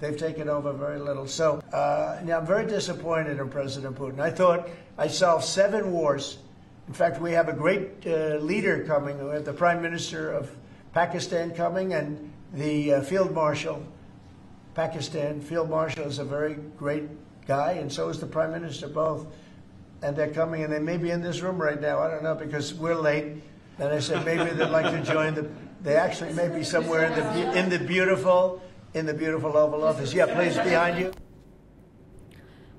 They've taken over very little. So now I'm very disappointed in President Putin. I thought I solved 7 wars. In fact, we have a great leader coming. We have the Prime Minister of Pakistan coming and the Field Marshal. Pakistan Field Marshal is a very great guy, and so is the Prime Minister, both. And they're coming, and they may be in this room right now. I don't know, because we're late. And I said maybe they'd like to join they actually may be somewhere in the beautiful Oval Office. Yeah, please, behind you.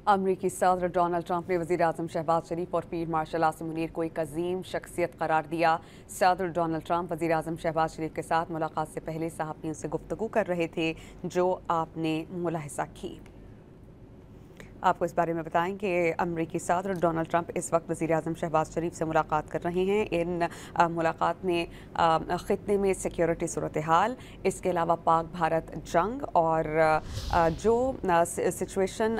अमरीकी सदर Donald Trump ने वज़ीर आज़म शहबाज शरीफ और field marshal Asim Munir को एक अजीम शख्सियत करार दिया। सदर डोनाल्ड ट्रंप वज़ीर आज़म शहबाज शरीफ के साथ मुलाकात से पहले सहाफ़ियों से गुफ्तगू कर रहे थे, जो आपने मुलाहिज़ा की। आपको इस बारे में बताएं कि अमरीकी सदर डोनाल्ड ट्रंप इस वक्त वज़ीर आज़म शहबाज शरीफ से मुलाकात कर रहे हैं। इन मुलाकात में ख़ित्ते में सिक्योरिटी सूरत हाल, इसके अलावा पाक भारत जंग और जो सिचुएशन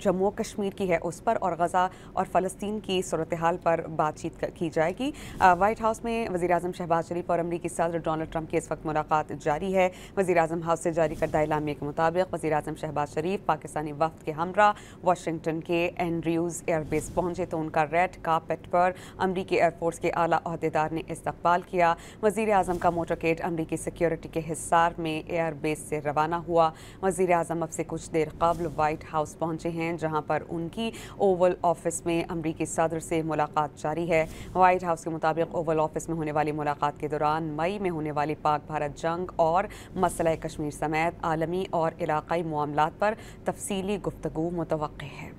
जम्मू कश्मीर की है उस पर, और गज़ा और फ़लस्तीन की सूरत हाल पर बातचीत की जाएगी। वाइट हाउस में वज़ीर आज़म शहबाज शरीफ और अमरीकी सदर डोनाल्ड ट्रंप की इस वक्त मुलाकात जारी है। वज़ीर आज़म हाउस से जारी करदा एलामिया के मुताबिक वज़ीर आज़म शहबाज शरीफ पाकिस्तानी वफ़द के हमरा वाशिंगटन के एंड्रयूज़ एयरबेस पहुंचे तो उनका रेड कार्पेट पर अमरीकी एयरफोर्स के आला अहदेदार ने इस्तकबाल किया। वज़ीर आज़म का मोटरकेड अमरीकी सिक्योरिटी के हिसार में एयरबेस से रवाना हुआ। वज़ीर आज़म अब से कुछ देर कबल वाइट हाउस पहुंचे हैं, जहां पर उनकी ओवल ऑफिस में अमरीकी सदर से मुलाकात जारी है। वाइट हाउस के मुताबिक ओवल ऑफिस में होने वाली मुलाकात के दौरान मई में होने वाली पाक भारत जंग और मसला कश्मीर समेत आलमी और इलाकाई मामलात पर तफसीली गुफ्तगू मुतवक्किह है।